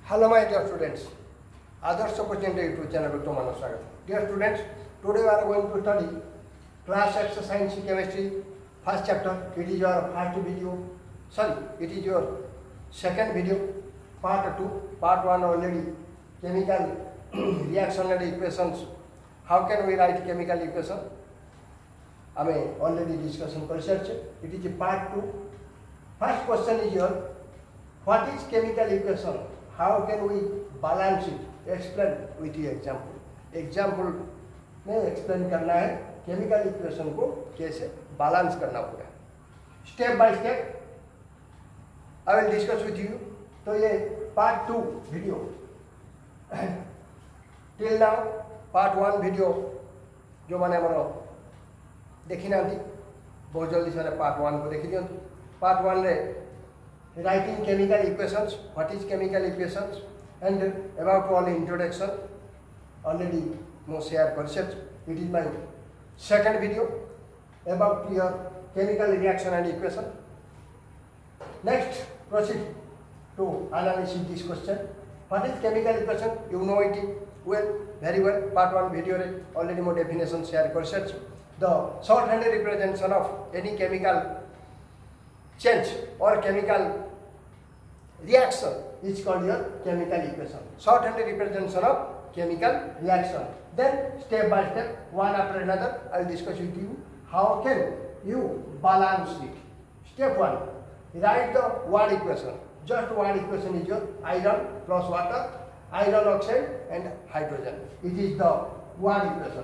Hello my dear students, Adarsh Opportunity YouTube channel में तुम्हारा स्वागत है. Dear students, today we are going to study class exercise chemistry first chapter. It is your first video. Sorry, it is your second video. Part 2, part 1 already. Chemical reaction and equations. How can we write chemical equation? हमें already discussion कर सकते. It is part 2. First question is your, what is chemical equation? How can we balance it? Explain with the example. Example में explain करना है chemical equation को कैसे balance करना होगा. Step by step I will discuss with you. तो ये part 2 video. Till now part 1 video जो मैंने देखी ना थी, बहुत जल्दी से मैंने part 1 को देखी थी. Part 1 रे writing chemical equations, what is chemical equations, and about all introduction already no share concept. It is my second video about your chemical reaction and equation. Next proceed to analysis this question. What is chemical equation? You know it well, very well. Part 1 video re already more definition share concept. The shorthand representation of any chemical change or chemical reaction is called your chemical equation. Shorthand representation of chemical reaction. Then step by step, one after another, I will discuss with you how can you balance it. Step 1, write the one equation. Just one equation is your iron plus water, iron oxide and hydrogen. It is the one equation.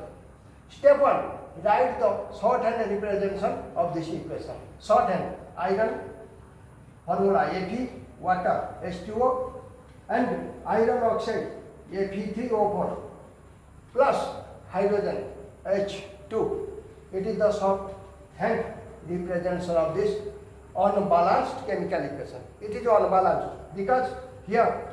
Step 1, write the shorthand representation of this equation. Shorthand, iron formula Fe, water H2O, and iron oxide Fe3O4 plus hydrogen H2. It is the shorthand representation of this unbalanced chemical equation. It is unbalanced because here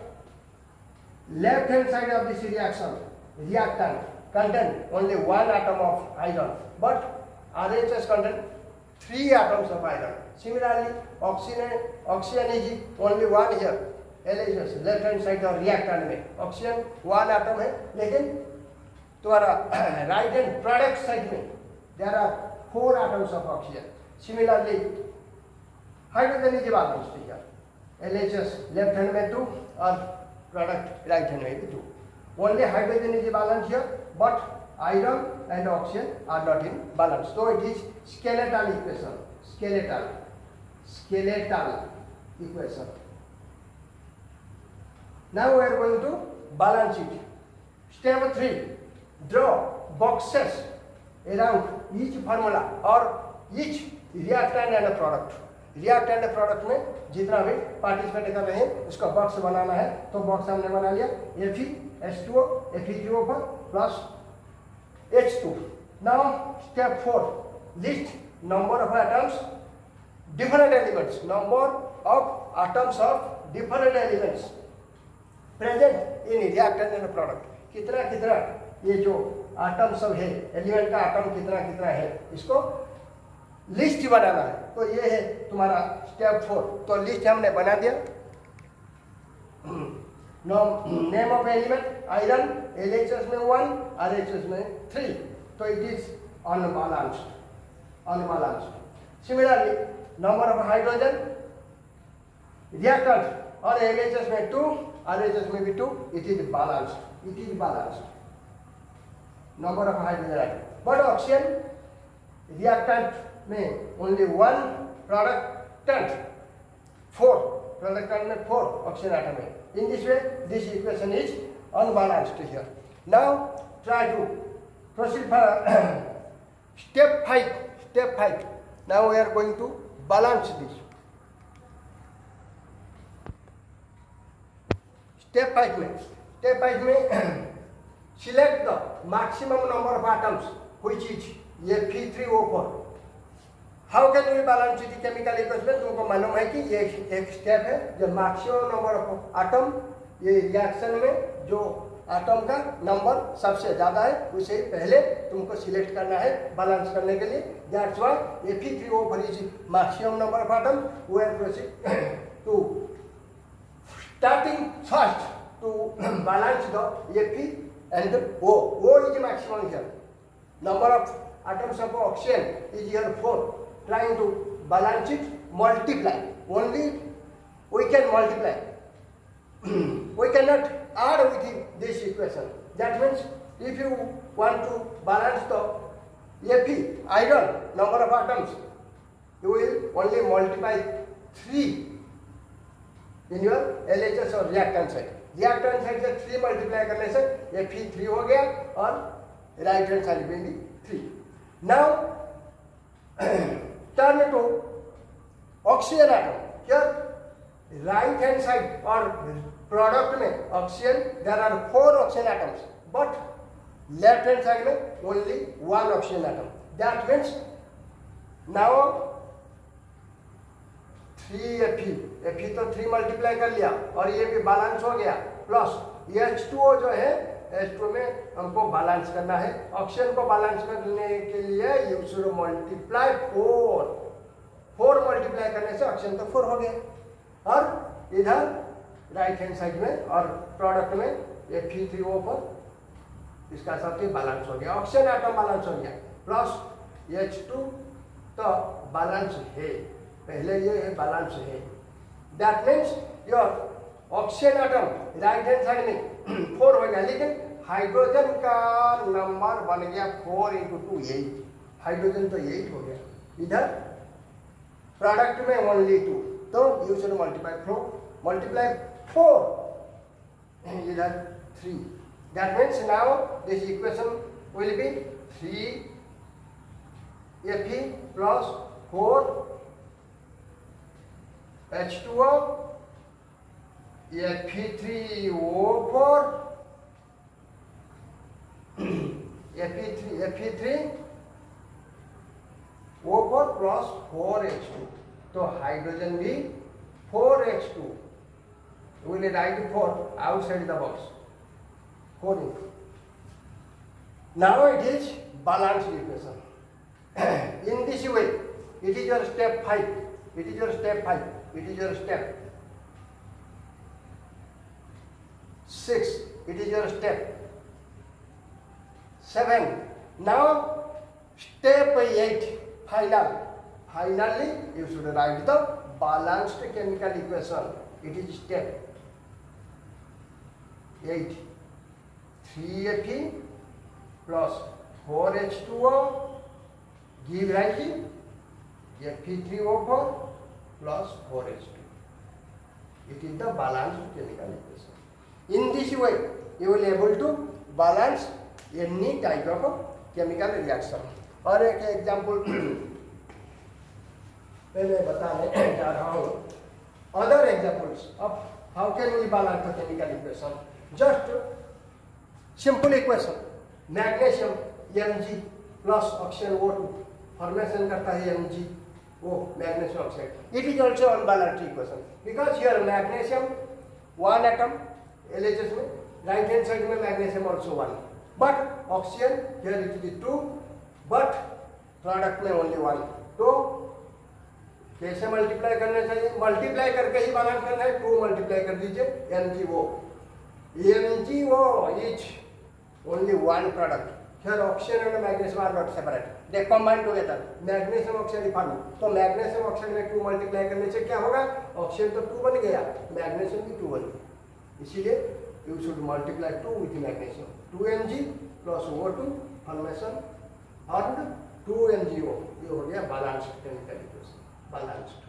left hand side of this reaction, reactant contain only one atom of iron, but RHS contain 3 atoms of iron. Similarly, oxygen is only one here. LHS left hand side of reactant में oxygen one atom है, लेकिन तुम्हारा right hand product side में there are 4 atoms of oxygen. Similarly, hydrogen is balanced here. LHS left hand में 2 और product right hand में भी 2. Only hydrogen is balanced here, but iron and oxygen are not in balance. So it is skeletal equation. Skeletal equation. Now we are going to balance it. Step 3, draw boxes around each formula or each reactant and product. Reactant and product में जितना भी participate कर रहे हैं उसका box बनाना है, तो box हमने बना लिया. Fe, H2O, Fe3O4 plus H2. Now step 4, list number of atoms, different elements, number of atoms of different elements present in reactant and product. कितना ये जो आटम सब है, एलिमेंट का आटम कितना है, इसको लिस्ट बनाना है. तो ये है तुम्हारा स्टेप 4. तो लिस्ट हमने बना दिया. Name of element iron, LHS में 1, RHS में 3. तो it is unbalanced. Similarly number of hydrogen reactant और LHS में 2, RHS में भी 2. It is balanced. Number of hydrogen. But oxygen reactant में ओनली 1 प्रोडक्टेंट, 4 प्रोडक्टेंट में 4 ऑक्सीजन एटम है. In this way, this equation is unbalanced here. Now try to proceed for step 5. Now we are going to balance this. Step 5 में select the maximum number of atoms which is Fe3O4. How can we balance the chemical equation? तुमको मालूम है कि ये एक step है जो maximum number of atom, ये रिएक्शन में जो आटम का नंबर सबसे ज़्यादा है उसे पहले तुमको सिलेक्ट करना है बैलेंस करने के लिए. That's why Fe3O4 is maximum number of atom. We are proceed to starting first to balance the Fe and O. O is the maximum here. Number of atoms of oxygen is here 4. Trying to balance it, multiply. Only we can multiply. We cannot add with this equation. That means if you want to balance the Fe, iron, number of atoms, you will only multiply 3 in your LHS और reactant side. Reactant side से 3 multiply करने से Fe 3 हो गया और right hand side में भी 3. Now turn to oxygen atom. Here right hand side or product में oxygen there are 4 oxygen atoms, but left hand side में only 1 oxygen atom. That means now 3Fe, Fe तो 3 multiply कर लिया और ये भी बैलेंस हो गया, प्लस H2O जो है H2O में हमको बैलेंस करना है. ऑक्सीजन को बैलेंस करने के लिए यू शुड मल्टीप्लाई 4 मल्टीप्लाई करने से ऑक्सीजन तो 4 हो गया और इधर राइट हैंड साइड में और प्रोडक्ट में Fe3O पर इसका साथ ही बैलेंस हो गया. ऑक्सीजन एटम बैलेंस हो गया प्लस H2 तो बैलेंस है, पहले ये बैलेंस है. That means your oxygen atom right hand side में 4 हो गया, लेकिन हाइड्रोजन का नंबर बन गया 4 × 2 8. हाइड्रोजन तो 8 हो गया. इधर प्रोडक्ट में ओनली 2, तो यू शुड मल्टीप्लाई 4 इधर 3. That means now this equation will be 3Fe plus 4 H2O Fe3O4 Fe3O4 plus 4H2. तो हाइड्रोजन भी 4H2. We will write 4 outside the box. 4 into. Now it is balanced equation. In this way, it is your step 5. It is your step 5. It is your step 6. It is your step 7. Now step 8. Finally, you should write the balanced chemical equation. It is step 8. 3Fe plus 4H2O give writing Fe3O4 plus 4H2. It is the balanced chemical equation. In this way, you will able to balance any type of chemical reaction. और एक example पहले बताने जा रहा हूँ. Other examples of how can we balance the chemical equation? Just simple equation. Magnesium Mg plus oxygen O2 formation करता है MgO, magnesium oxide. It is also unbalanced equation because here magnesium 1 atom LHS में, right hand side में magnesium also 1, but oxygen here it is 2, but product में only 1. तो कैसे multiply करना चाहिए? Multiply करके ही बैलेंस करना है. 2 मल्टीप्लाई कर दीजिए MgO. MgO is only 1 product. Here oxygen and magnesium are not separate. They combine together. Magnesium oxide form. तो magnesium oxide में 2 मल्टीप्लाई करने से क्या होगा? ऑक्सीजन तो 2 बन गया, magnesium भी 2 बन गया. इसीलिए you should multiply 2 with magnesium. 2Mg plus O2 formation and 2MgO. ये हो गया balanced chemical equation. Balanced.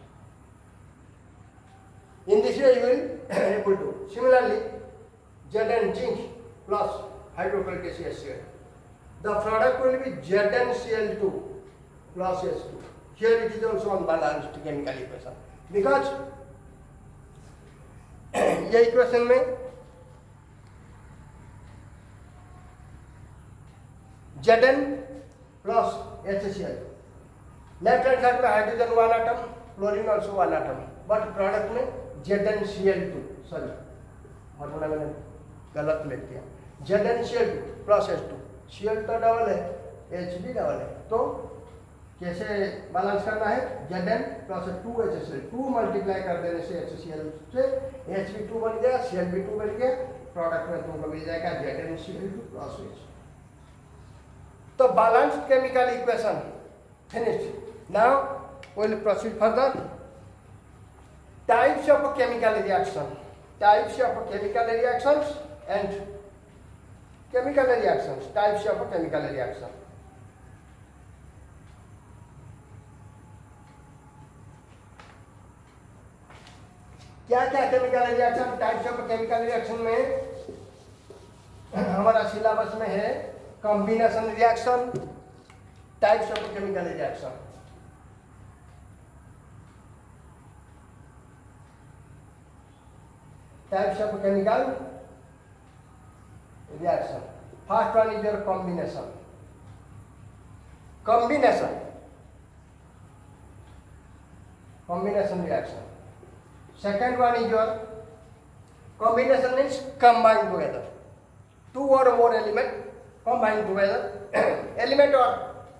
In this way you will able to. Similarly, Zn zinc plus hydrochloric acid HCl. The product will be ZnCl2 plus H2. Here it is also unbalanced chemical equation because ये equation में Zn plus HCl. Left hand side में hydrogen 1 atom, chlorine also 1 atom, but product में ZnCl2. Sorry, formula मैंने गलत लिख दिया. ZnCl2 plus H2. Cl तो double है, H भी डबल है. तो कैसे बैलेंस करना है? Zn plus 2HCl. 2 मल्टीप्लाई कर देने से HCl से H भी 2 बन गया, Cl भी 2 बन गया. प्रोडक्ट में तुमको मिल जाएगा ZnCl2 प्लस OH। तो balanced chemical equation finished. Now we will proceed further. Types of chemical reaction, types of chemical reactions and chemical reactions, types of chemical reaction. क्या क्या chemical reaction, types of chemical reaction में हमारा syllabus में है combination reaction, types of chemical reaction. Types of chemical reaction. First one is your combination. Combination reaction. Second one is your combination means combine together. Two or more element combine together. Element or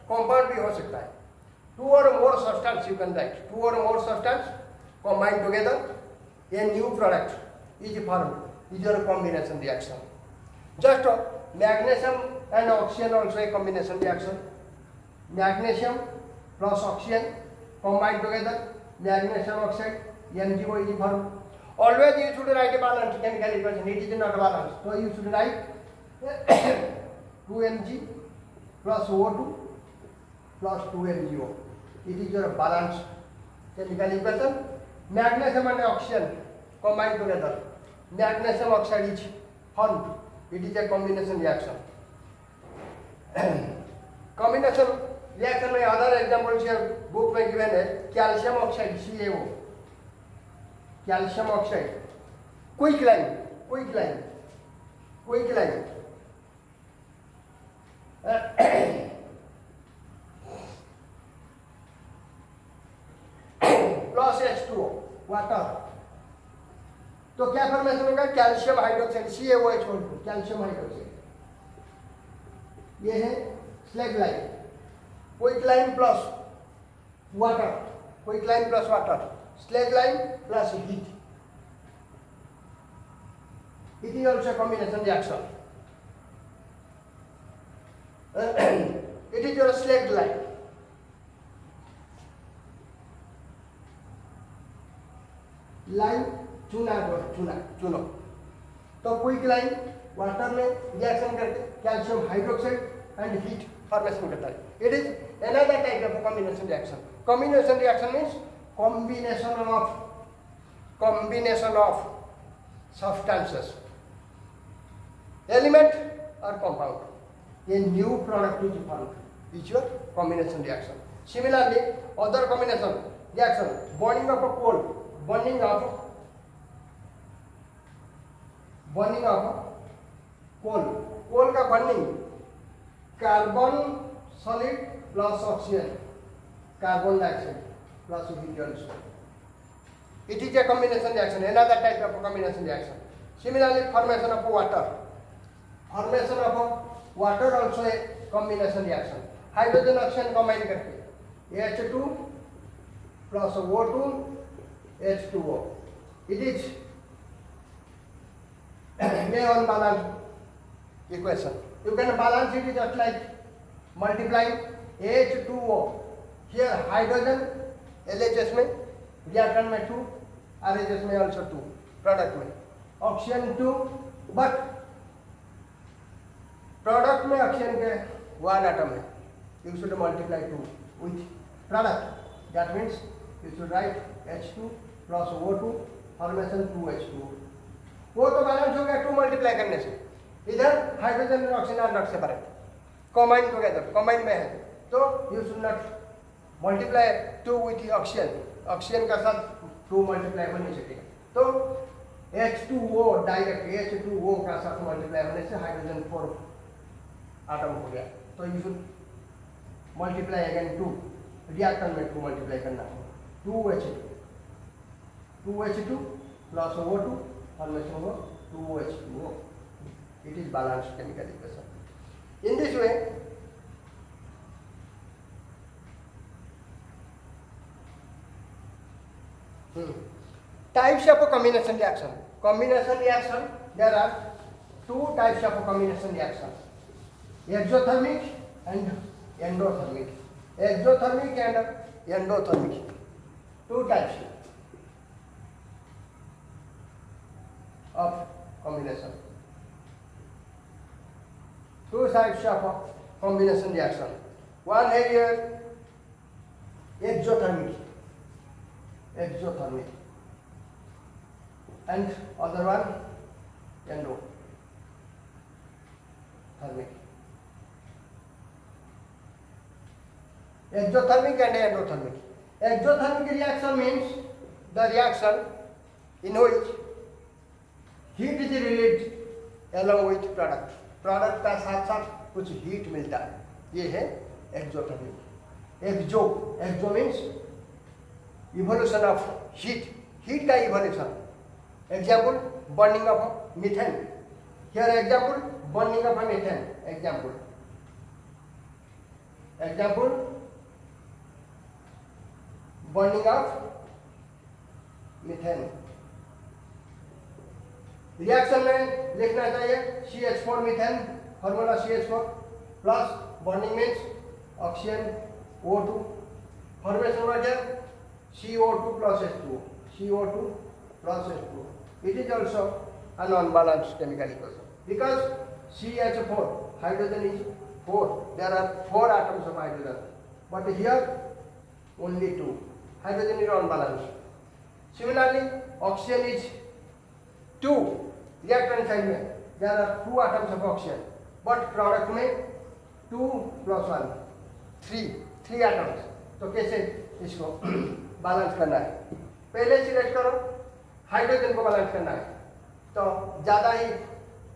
compound भी हो सकता है. Two or more substance you can write. Two or more substance combine together. A new product is formed. Is your combination reaction. Just magnesium and oxygen also a combination reaction. Magnesium plus oxygen combined together. Magnesium oxide MgO is formed. Always you should write a balanced chemical equation. It is not balanced. So you should write 2Mg plus O2 plus 2MgO. It is your balanced chemical equation. Magnesium and oxygen combined together. Magnesium oxide is formed. It is a combination reaction. Combination reaction में other examples here book में given है calcium oxide CaO, calcium oxide, quicklime plus H2O water. तो क्या formation होगा? Calcium hydroxide CaOH, calcium hydroxide. ये है slaked lime, quicklime plus water, quicklime plus water, slaked lime plus heat. It is also a combination reaction. It is your slaked line. Line चूनो. तो quick line water में reaction करके calcium hydroxide and heat formation करता है. It is another type of combination reaction. Combination reaction means combination of substances, element or compound. A new product is formed. Is your combination reaction. Similarly, other combination reaction, burning of a coal, burning of coal का burning, carbon solid plus oxygen, carbon dioxide plus hydrogen. It is a combination reaction, another type of combination reaction. Similarly, formation of water. Formation of water also a combination reaction. Hydrogen oxygen combine करके H2 plus O2 H2O. It is a unbalanced equation. You can balance it just like multiplying H2O. Here hydrogen LHS में, reactant में 2, RHS में also 2, product में oxygen 2, but product में oxygen के 1 atom है. You should multiply 2 with product. That means you should write H2 plus O2 formation 2H2O. वो तो balance हो गया 2 मल्टीप्लाई करने से. इधर हाइड्रोजन और oxygen are not separate, combine together, combine में है, तो you should not multiply 2 with oxygen. Oxygen का साथ 2 मल्टीप्लाई हो नहीं सकेगा. तो H2O डायरेक्ट H2O का साथ मल्टीप्लाई होने से हाइड्रोजन 4 आटम हो गया. तो you should multiply again 2, reactant में 2 मल्टीप्लाई करना होगा. 2H2 plus O2 formation of 2H2O. It is balanced chemical equation. In this way, types of combination reaction. Combination reaction, there are two types of combination reaction: exothermic and endothermic. Exothermic and endothermic, two types of combination. Two types of combination reaction. One here exothermic, and other one endothermic. Exothermic and endothermic. Exothermic reaction means the reaction in which heat is released along with product. Product का साथ साथ कुछ heat मिलता है, ये है exothermic. Exo means evolution of heat, heat का evolution. Example burning of methane. Here example burning of methane. Example burning of methane. Reaction में लिखना चाहिए CH4 methane, formula CH4 plus burning means oxygen O2, formation हो गया CO2 plus H2O. CO2 plus H2O. It is also a non-balanced chemical equation because CH4 hydrogen is 4. There are 4 atoms of hydrogen, but here only 2. Hydrogen is unbalanced. Similarly, oxygen is 2. Reactant side में there are 2 atoms of oxygen, but product में 2 plus 1 3 atoms. तो कैसे इसको balance करना है? पहले select करो, hydrogen को बैलेंस करना है तो ज़्यादा ही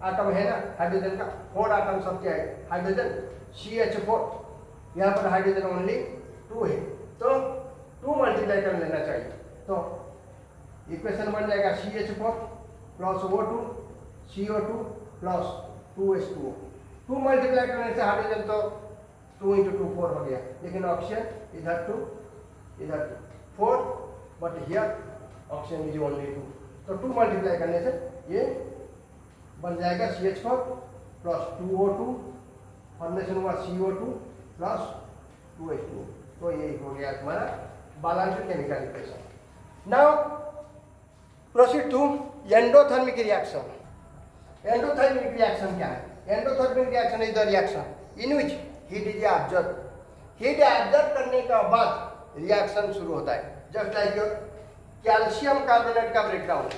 आटम है ना हाइड्रोजन का, 4 आटम सब क्या है हाइड्रोजन CH4. यहाँ पर हाइड्रोजन ओनली 2 है तो 2 मल्टीप्लाई कर लेना चाहिए. तो इक्वेशन बन जाएगा CH4 plus O2 CO2 plus 2H2O. 2 multiply करने से हाइड्रोजन तो 2 × 2 4 हो गया, लेकिन ऑक्सीजन इधर 2 इधर 4, but here oxygen is only 2. तो 2 मल्टीप्लाई करने से ये बन जाएगा CH4 प्लस 2O2, फॉर्मेशन हुआ CO2 प्लस 2H2O. तो ये हो गया तुम्हारा balanced chemical equation. Now proceed to endothermic reaction. Endothermic reaction क्या है? Endothermic reaction is the reaction in which heat is observe. Heat observe करने के बाद रिएक्शन शुरू होता है. Just like your calcium carbonate का breakdown,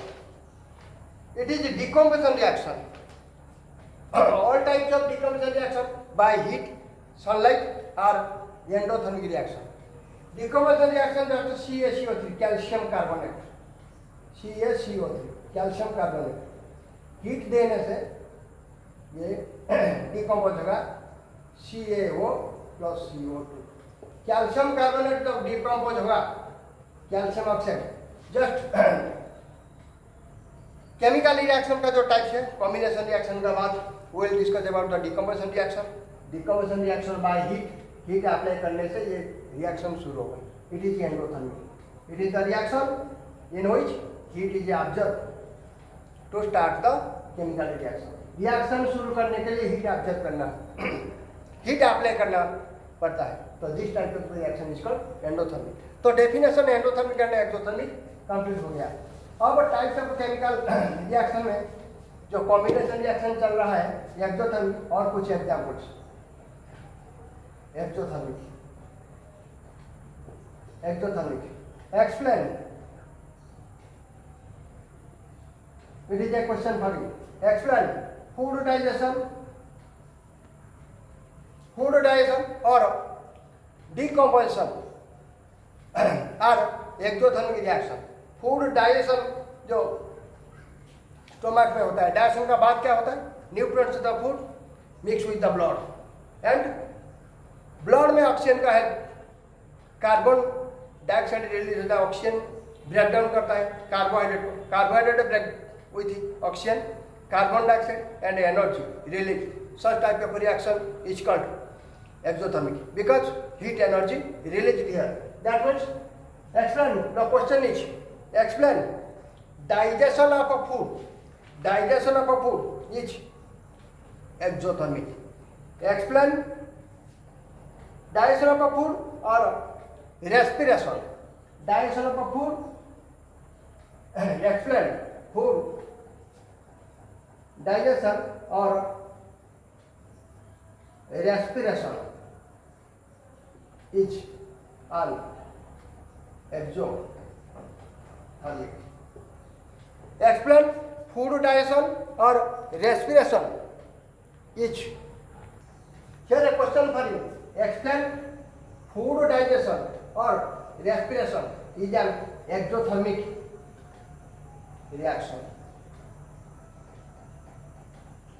it is decomposition reaction. All types of decomposition reaction by heat, sunlight और endothermic reaction. Decomposition reaction जैसे CaCO3 calcium carbonate, CaCO3 calcium carbonate heat देने से ये डिकम्पोज होगा CaO plus CO2. Calcium carbonate जब decompose होगा calcium oxide. Just chemical reaction का जो टाइप्स है, कॉम्बिनेशन रिएक्शन का बाद we will discuss about the decomposition reaction. Decomposition reaction by heat apply करने से ये रिएक्शन शुरू होगा. It is endothermic. It is the reaction in which heat is observe to start the chemical reaction. Reaction शुरू करने के लिए heat observe करना, हीट अप्लाई करना पड़ता है. तो this type of reaction is called endothermic. तो definition endothermic and exothermic complete हो गया. अब टाइप्स ऑफ केमिकल रिएक्शन में जो कॉम्बिनेशन रिएक्शन चल रहा है एक्सोथर्मिक, और कुछ examples. Exothermic explain. It is a question for you. Explain food digestion or decomposition or exothermic reaction. Food digestion जो स्टोमक में होता है, डाइजेशन का बाद क्या होता है? Nutrients of the food mix with the blood, and blood में ऑक्सीजन का है, कार्बन डाइऑक्साइड रिलीज होता है, ऑक्सीजन ब्रेक डाउन करता है कार्बोहाइड्रेट को, carbohydrate break with oxygen, carbon dioxide and energy release. Such type of reaction is called exothermic because heat energy released here. That means explain. The question is explain digestion of a food. Digestion of a food is exothermic. Explain digestion of a food or respiration. Digestion of a food. Explain food, digestion or respiration is an exothermic. Explain food digestion or respiration is. Here a question for you. Explain food digestion or respiration is an exothermic reaction.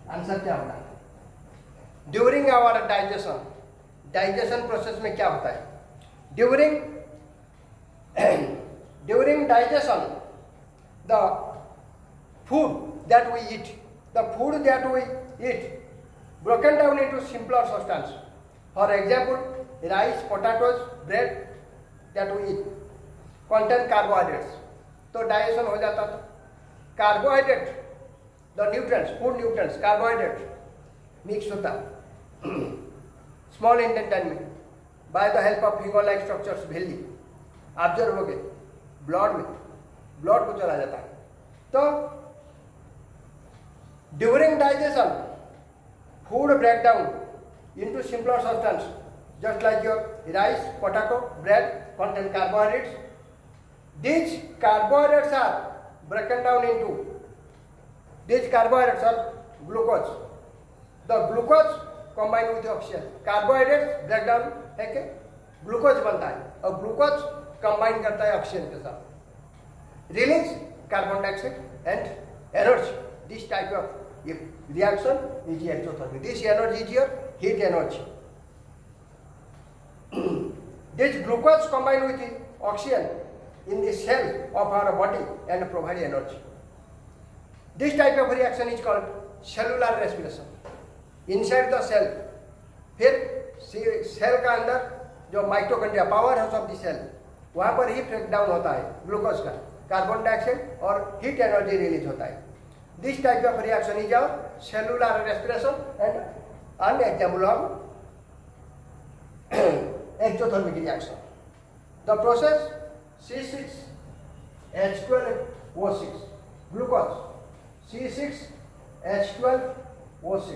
Answer क्या होगा? During our digestion, digestion process में क्या होता है? During digestion the food that we eat, broken down into simpler substance. For example, rice, potatoes, bread that we eat contain carbohydrates. तो digestion हो जाता था. Carbohydrate, the nutrients, food nutrients, carbohydrate mix होता small intestine में by the help of finger like structures भेली observe हो गए blood में, ब्लड को चला जाता है. तो during digestion food break down into simpler substance just like your rice, potato, bread contain carbohydrates. These carbohydrates are broken down into, these carbohydrates are glucose. The glucose combined with oxygen, carbohydrates break down है कि glucose बनता है और glucose combine करता है oxygen के साथ, release carbon dioxide and energy. This type of reaction is exothermic. This energy is your heat energy. This glucose combined with the oxygen in the cell of our body and provide energy. This type of reaction is called cellular respiration. Inside the cell, फिर cell का अंदर जो mitochondria power house of the cell, वहाँ पर ही break down होता है glucose का, कार्बन डाइऑक्साइड और हीट एनर्जी रिलीज होता है. This type of reaction is our cellular respiration and an example of exothermic reaction. The process C6H12O6 glucose, C6H12O6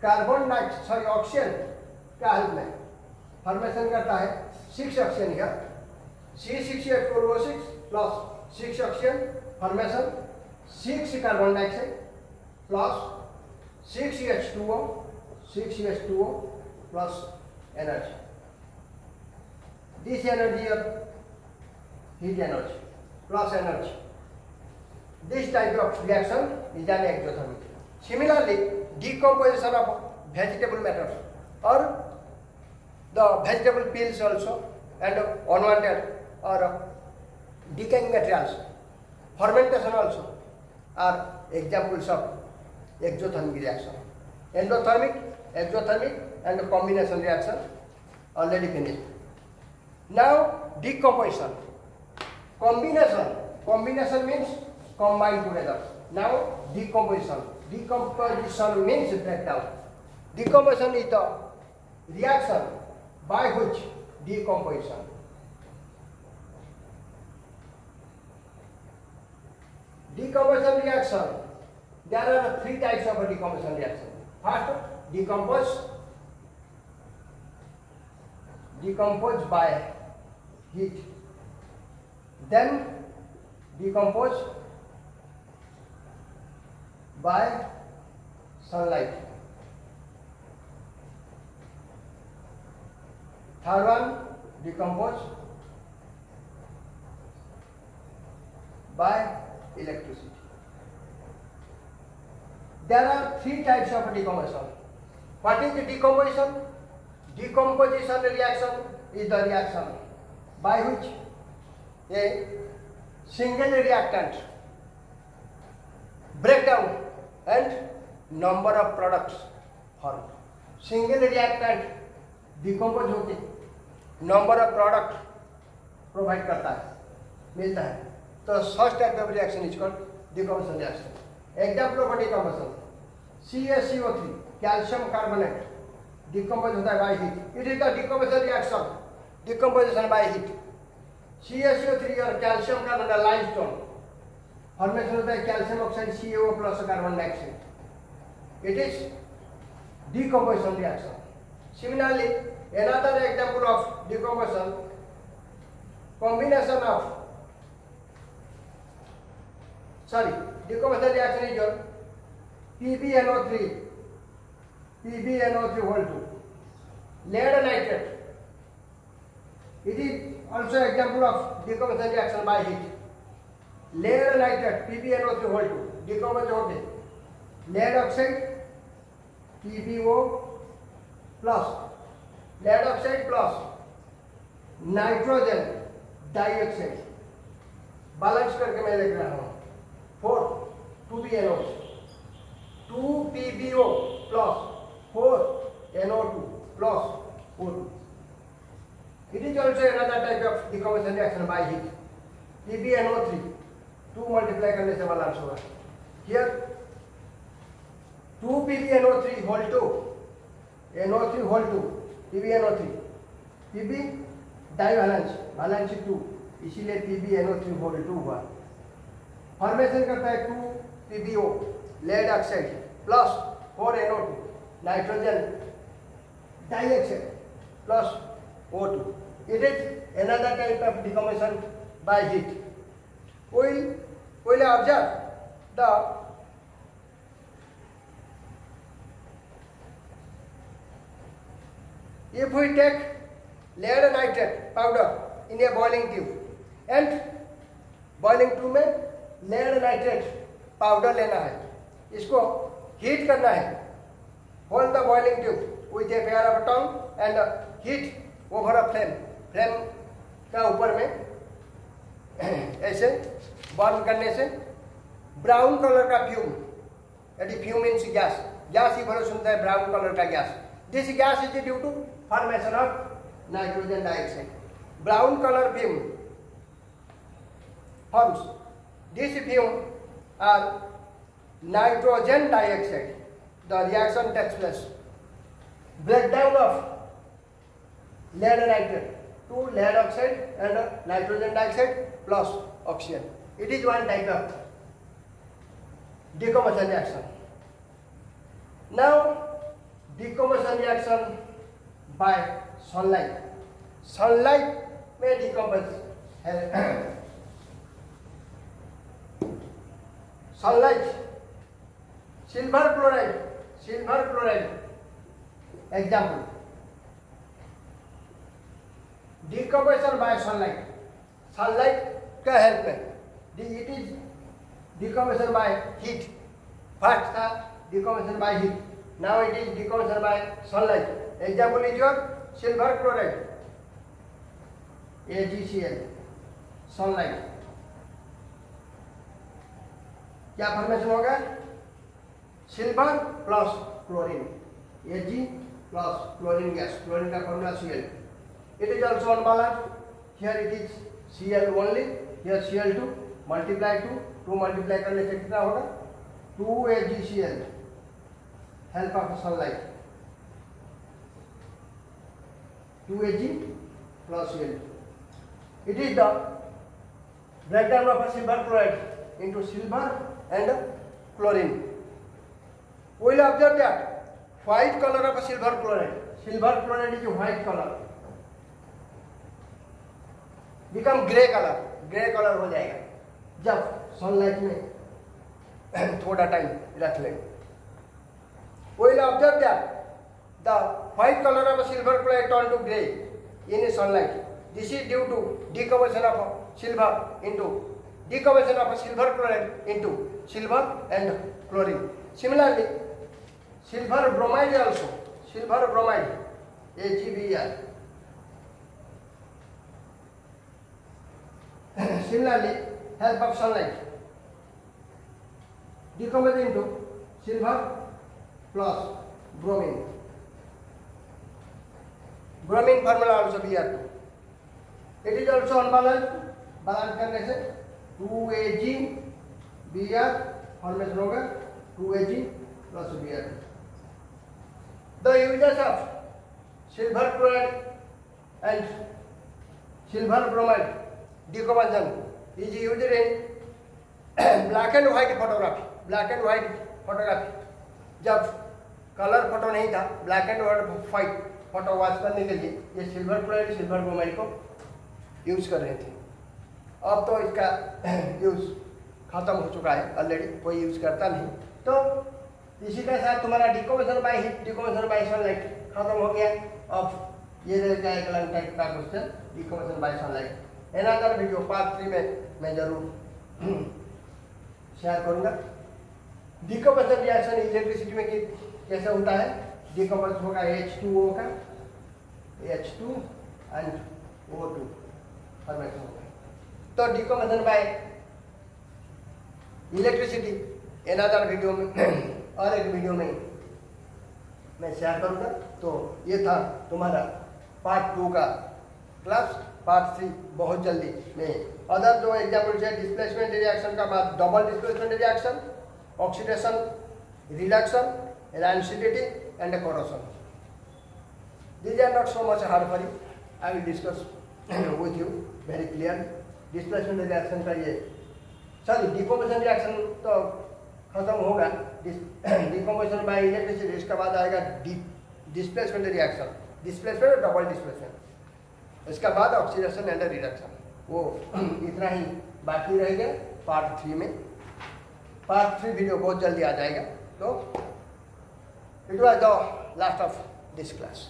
carbon dioxide oxygen का हेल्प में formation करता है 6 ऑक्सीजन है, C6H12O6 plus 6 oxygen formation 6 carbon dioxide plus 6H2O plus energy. This energy of heat energy plus energy. This type of reaction is an exothermic. Similarly, decomposition of vegetable matter or the vegetable peels also and unwanted or decaying materials, fermentation also are examples of exothermic reaction. Endothermic, exothermic and combination reaction already finished. Now decomposition. Combination means combine together. Now decomposition. Decomposition means breakdown. Decomposition is the reaction by which decomposition. Decomposition reaction. There are 3 types of decomposition reaction. First, decompose by heat. Then decompose by sunlight. Third one, decompose by electricity. There are 3 types of decomposition. What is the decomposition? Decomposition reaction is the reaction by which a single reactant break down and number of products formed. Single reactant decompose होके number of product provide करता है, मिलता है. तो first type of reaction is called decomposition reaction. Example of decomposition: CaCO3 calcium carbonate decompose होता है by heat. It is the decomposition reaction, decomposition by heat. CaCO3 और calcium carbonate limestone formation होता है calcium oxide CaO plus carbon dioxide. It is decomposition reaction. Similarly, another example of decomposition, decomposition reaction is your PbNO3 whole 2 lead nitrate. It is also example of decomposition reaction by heat. Lead nitrate PbNO3 whole 2 decompose होते lead oxide PbO plus lead oxide plus nitrogen dioxide balance करके मैं लिख रहा हूँ 4 2BNO 2PbO plus 4NO2 plus O2. It is also another type of decomposition reaction by heat. PbNO3 2 multiply करने से balance होगा। Here 2PbNO3 whole 2 NO3 whole 2 PbNO3 Pb डाइवैलेंस valence 2 इसीलिए PbNO3 whole 2 हुआ। फॉर्मेशन करता है 2PbO lead oxide plus 4NO2 nitrogen dioxide plus O2. It is another type of decomposition by heat. We'll observe the if we take lead nitrate powder in a boiling tube and boiling tube में lead nitrate powder लेना है, इसको heat करना है, hold the boiling tube with a pair of tongue and heat over a flame का ऊपर में ऐसे बर्न करने से ब्राउन कलर का फ्यूम, यदि फ्यूम मीन्स गैस, गैस ही भले सुनता है ब्राउन कलर का gas. This gas is due to formation of nitrogen dioxide. Brown color fume forms. This fume are nitrogen dioxide. The reaction takes place. Breakdown of lead nitrate to lead oxide and nitrogen dioxide plus oxygen. It is one type of decomposition reaction. Now, decomposition reaction by sunlight. Sunlight may decompose. Sunlight. Silver chloride. Example. Decomposition by sunlight. Sunlight का help है. It is decomposition by heat. First था decomposition by heat. Now it is decomposition by sunlight. Example is your silver chloride, AgCl, sunlight. क्या formation होगा? Silver plus chlorine, Ag plus chlorine gas, chlorine का formula Cl. It is also unbalanced. Here it is Cl only, here Cl2 multiply 2 multiply करने से कितना होगा? 2AgCl, help of sunlight. 2Ag plus Cl. It is the breakdown of a silver chloride into silver and chlorine. We will observe that white color of a silver chloride is a white color, become grey color हो जाएगा जब sunlight में थोड़ा time रख लेंगे. We will observe that the white color of a silver chloride turn to grey in sunlight. This is due to decomposition of silver chloride into silver and chlorine. Similarly, silver bromide AgBr. Similarly, help of sunlight decompose into silver plus bromine. Bromine formula also Br2. It is also unbalanced. Balance करने से 2Ag Br formation होगा 2Ag plus Br. The uses of silver chloride and silver bromide decomposition is used in black and white photography. Black and white photography, जब colour photo नहीं था, black and white photo watch करने के लिए ये silver chloride silver bromide को use कर रहे थे। अब तो इसका यूज़ ख़त्म हो चुका है ऑलरेडी, कोई यूज़ करता नहीं। तो इसी के साथ तुम्हारा decomposition by heat, decomposition bye sunlight खत्म हो गया। अब ये रहेगा एक अलग टाइप का question, decomposition bye sunlight. Another video part 3 में मैं जरूर शेयर करूँगा। डिकम्पोजिशन रिएक्शन इलेक्ट्रिसिटी में कैसे होता है। डिकम्पोज होगा H2O का, H2 एंड O2 फॉर्मेशन होगा। तो decomposition bye electricity another video में और एक वीडियो में मैं शेयर करूँगा। तो ये था तुम्हारा पार्ट 2 का क्लास। पार्ट 3 बहुत जल्दी में अदर जो एग्जाम्पल है, डिस्प्लेसमेंट रिएक्शन का बाद double displacement reaction, oxidation, reduction, rancidity and corrosion. These are not so much hard for you. I will discuss with you very clearly. Displacement reaction का ये sorry decomposition reaction तो खत्म होगा, decomposition bye electricity. इसके बाद आएगा displacement reaction, displacement और double displacement. इसके बाद ऑक्सीडेशन एंड रिडक्शन। वो इतना ही बाकी रहेगा पार्ट 3 में। पार्ट 3 वीडियो बहुत जल्दी आ जाएगा। तो it was the last of this class.